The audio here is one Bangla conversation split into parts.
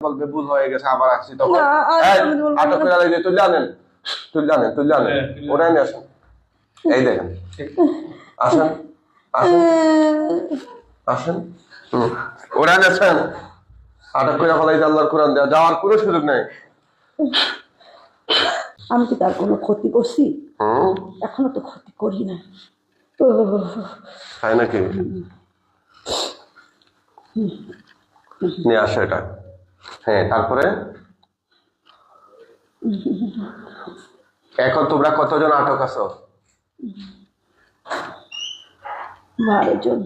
বলবে ভুল হয়ে গেছে আবার আসছি তখন আটক করে লাগবে তুই জানেন ওরাই নিয়ে আসেন। এই দেখেন আসেন আসেন আসেন ওরাই নিয়েছেন আটক করে ফেলাই আল্লাহর কোরআন দেওয়া যাওয়ার কোনো সুযোগ নেই। আমি কি তার কোনো ক্ষতি করছি? এখনো তো ক্ষতি করি না। তাই নাকি? নিয়ে আসো এটা। হ্যাঁ তারপরে এখন তোমরা কতজন আটক আছো? 12 জন।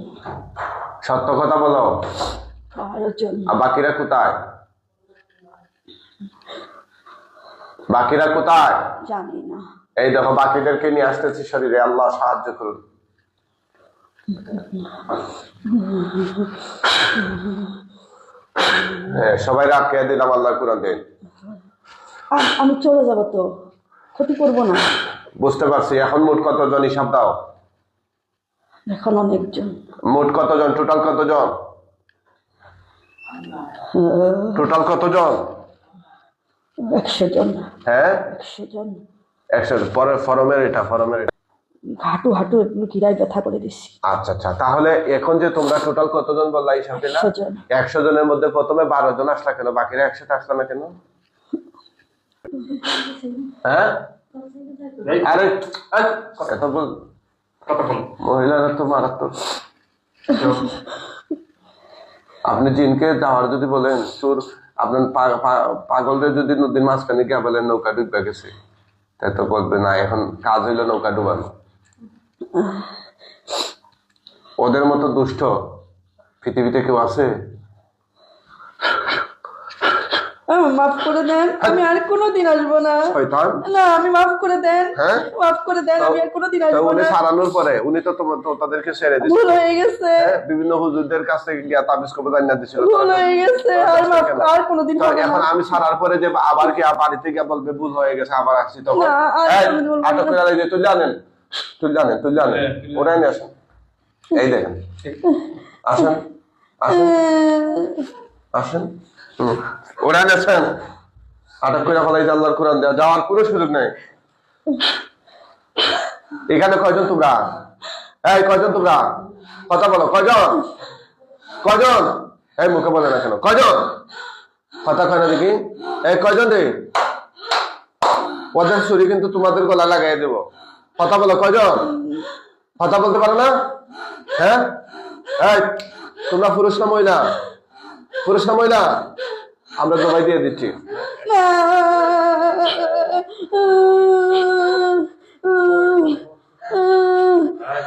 সত্য কথা বলো। 12 জন। আর বাকিরা কোথায়? বাকিরা কোথায় জানি না। এই দেখো বাকিদেরকে নিয়ে আসতেছি শরীরে, আল্লাহ সাহায্য করুন। হ্যাঁ সবাই রাখে দিলাম আল্লাহর কোরআন দিন। আমি চলে যাব তো, ক্ষতি করব না। বুঝতে পারছি। এখন মোট কতজন হিসাব দাও? এখন অনেকজন। মোট কতজন? টোটাল কতজন? টোটাল কতজন? 100 জন। হ্যাঁ 100 জন। 100 পরের ফরমের এটা হাঁটু একটু গিরায় ব্যথা করে দিচ্ছি। আচ্ছা আচ্ছা, তাহলে এখন যে তোমরা টোটাল কতজন বললা হিসাব দিলা? 100 জন। 100 জনের মধ্যে প্রথমে 12 জন আসলা কেন? বাকিরা 100 আসলা না কেন? হ্যাঁ আরে এত বল মহিলারা তো মারাত্মক। আপনি জিনকে যাওয়ার যদি বলেন তোর আপনার পাগলদের যদি নদীর মাঝখানে গিয়ে বলেন নৌকা ডুবে গেছে, তাই তো বলবে না এখন কাজ হইলো নৌকা ডুবানো। ওদের মতো দুষ্ট পৃথিবীতে কেউ আছে? মাফ করে দেন, আমি আর কোনোদিন আসবো না। শয়তান না আমি মাফ করে দেন। হ্যাঁ মাফ করে দেন, আমি আর কোনোদিন আসবো উনি না। সারানোর পরে উনি তো তাদেরকে ছেড়ে দিয়েছে। ভুল হয়ে গেছে। বিভিন্ন হুজুরদের কাছে গিয়া তাবিজ কবজ আনিয়ে দিয়েছিল। ভুল হয়ে গেছে, আর কোনোদিন হবে না। এখন আমি ছাড়ার পরে যে আবার কি বাড়িতে গিয়ে বলবে ভুল হয়ে গেছে আবার আসছি তখন আটক করে লাগবে তুই জানেন ওরাই নিয়ে আসেন। এই দেখেন আসেন আসেন আসেন ওরাই নিয়েছেন আটক করে ফেলাই আল্লাহর কোরআন দেওয়া যাওয়ার কোনো সুযোগ নেই। এখানে কয়জন তোমরা? এই কয়জন তোমরা? কথা বলো কয়জন? এই মুখে বলে না কেন? কয়জন? কথা কয় না দেখি। এই কয়জন রে? ওদের ছুরি কিন্তু তোমাদের গলা লাগাই দেবো। কথা বলো কয়জন? কথা বলতে পারো না? হ্যাঁ এই তোমরা পুরুষ না মহিলা? আমরা জবাই দিয়ে দিচ্ছি।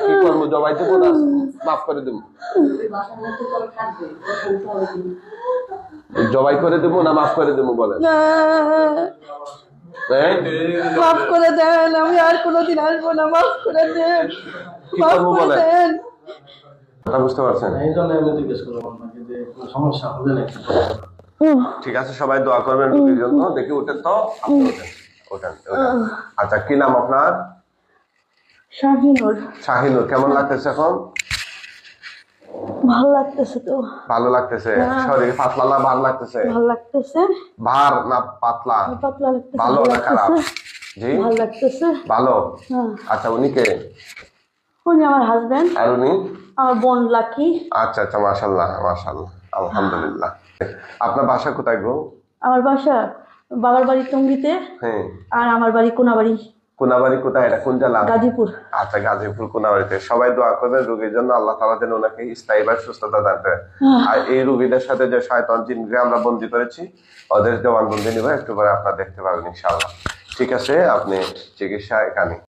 কি করবো? জবাই দেবো না মাফ করে দেবো? জবাই করে দেবো না মাফ করে দেবো বলেন? মাফ করে দেন, আমি আর কোনোদিন আসবো না। মাফ করে দেন, কি করবো বলেন? কথা বুঝতে পারছেন? সমস্যা হবে না। ঠিক আছে সবাই দোয়া করবেন রোগীর জন্য। দেখি ওঠেন তো, আপনি ওঠেন। আচ্ছা কি নাম আপনার? শাহিনুর। কেমন লাগতেছে এখন? ভালো লাগতেছে তো। ভালো লাগতেছে? শরীর পাতলা না ভার লাগতেছে? ভালো লাগতেছে। ভার না পাতলা? পাতলা লাগতেছে। ভালো না খারাপ? জি ভালো লাগতেছে। ভালো। আচ্ছা উনি কে? উনি আমার হাজবেন্ড। আর উনি? আমার বোন লাকি। আচ্ছা আচ্ছা মাশাআল্লাহ আলহামদুলিল্লাহ। আপনার বাসা কোথায় গো? আমার বাসা বাবার বাড়ি টঙ্গিতে। হ্যাঁ। আর আমার বাড়ি কোনাবাড়ি। কোনাবাড়ি কোথায়? এটা কোন জেলা? গাজীপুর। আচ্ছা গাজীপুর কোনাবাড়িতে। সবাই দোয়া করবেন রোগীর জন্য, আল্লাহ তাআলা যেন ওনাকে স্থায়ীভাবে সুস্থতা দান করে। আর এই রোগীদের সাথে যে শয়তান জিনকে আমরা বন্দী করেছি ওদের জবানবন্দি নিব, একটু পরে আপনারা দেখতে পাবেন ইনশাআল্লাহ। ঠিক আছে, আপনি চিকিৎসা এখানে